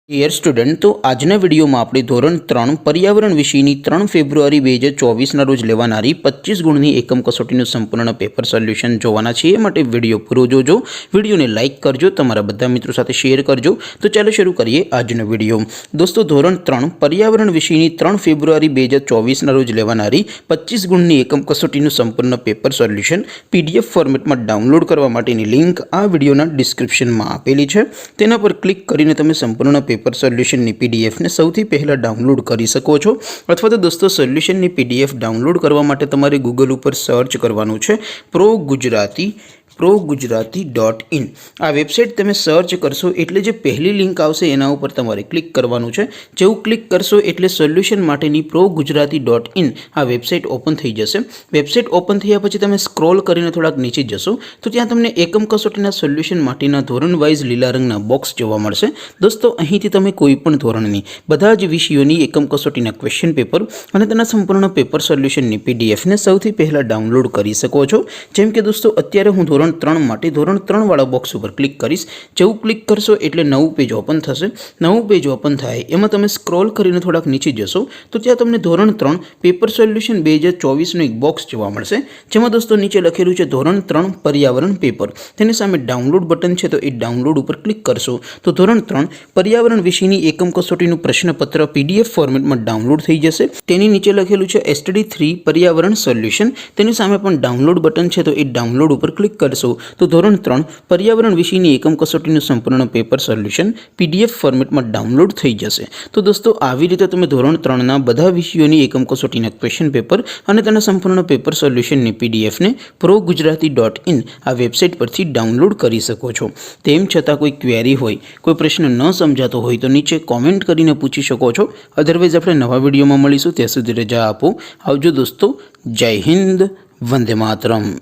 Dear student, तो आजना video में આપણે ધોરણ 3 પર્યાવરણ વિષયની 3 ફેબ્રુઆરી 2024 ના રોજ લેવાનારી 25 ગુણની એકમ કસોટીનું સંપૂર્ણ પેપર સોલ્યુશન જોવાના છે। એ માટે વિડિયો પૂરો જોજો, વિડિયોને લાઈક કરજો, તમારા બધા મિત્રો સાથે શેર કરજો। તો ચાલો શરૂ કરીએ આજનો વિડિયો। દોસ્તો, ધોરણ 3 પર્યાવરણ વિષયની 3 ફેબ્રુઆરી 2024 ના રોજ લેવાનારી 25 ગુણની એકમ કસોટીનું સંપૂર્ણ પેપર સોલ્યુશન પીડીએફ ફોર્મેટમાં ડાઉનલોડ કરવા માટેની લિંક આ વિડિયોના ડિસ્ક્રિપ્શનમાં આપેલી છે। તેના પર ક્લિક કરીને તમે સંપૂર્ણ पेपर सोल्यूशन पीडीएफ ने सौथी पहला डाउनलॉड करी सको छो। अथवा तो दोस्तों सोल्यूशन पीडीएफ डाउनलॉड करवा माटे तमारे गूगल पर सर्च करवानुं छे pro-gujarati.in। आ वेबसाइट तमे सर्च करशो एटले जे पहली लिंक आवशे एना उपर तमारे क्लिक करवानुं छे। जेवुं क्लिक करशो एटले सोल्यूशन माटेनी pro-gujarati.in आ वेबसाइट ओपन थई जशे। वेबसाइट ओपन थया पछी तमे स्क्रॉल करीने थोड़ाक नीचे जशो तो त्यां तमने एकम कसोटीना सोल्यूशन माटेना धोरण वाइज लीला रंगना बॉक्स जोवा मळशे। दोस्तों, અહીંથી તમે કોઈપણ ધોરણની બધા જ વિષયોની એકમ કસોટીના ક્વેશ્ચન પેપર અને તેના સંપૂર્ણ પેપર સોલ્યુશનની પીડીએફને સૌથી પહેલાં ડાઉનલોડ કરી શકો છો। જેમ કે દોસ્તો, અત્યારે હું ધોરણ 3 માટે ધોરણ 3 વાળા બોક્સ ઉપર ક્લિક કરીશ। જેવું ક્લિક કરશો એટલે નવું પેજ ઓપન થશે। નવું પેજ ઓપન થાય એમાં તમે સ્ક્રોલ કરીને થોડાક નીચે જશો તો ત્યાં તમને ધોરણ 3 પેપર સોલ્યુશન 2024નું એક બોક્સ જોવા મળશે, જેમાં દોસ્તો નીચે લખેલું છે ધોરણ 3 પર્યાવરણ પેપર। તેની સામે ડાઉનલોડ બટન છે, તો એ ડાઉનલોડ ઉપર ક્લિક કરશો તો ધોરણ 3 पर्यावरण विषयनी एकम कसोटीનું प्रश्नपत्र पीडीएफ फॉर्मेटમાં ડાઉનલોડ થઈ જશે। તેની નીચે લખેલું છે STD3 पर्यावरण सोल्यूशन। તેની સામે પણ ડાઉનલોડ બટન છે, તો એ ડાઉનલોડ ઉપર ક્લિક કરશો તો ધોરણ 3 पर्यावरण વિષયની એકમ કસોટીનું સંપૂર્ણ પેપર સોલ્યુશન પીડીએફ ફોર્મેટમાં ડાઉનલોડ થઈ જશે। તો દોસ્તો, આવી રીતે તમે ધોરણ 3 ના બધા વિષયોની એકમ કસોટીના ક્વેશ્ચન પેપર અને તેના સંપૂર્ણ પેપર સોલ્યુશનની પીડીએફને pro-gujarati.in આ વેબસાઇટ પરથી ડાઉનલોડ કરી શકો છો। તેમ છતાં કોઈ ક્વેરી હોય, કોઈ પ્રશ્ન ન समझातो हो तो नीचे कॉमेंट करीने पूछी शको छो। अदरवाइज अपने नवा विडियो में मळीशुं, त्यां सुधी रजा आपो। आवजो दोस्तों। जय हिंद, वंदे मातरम।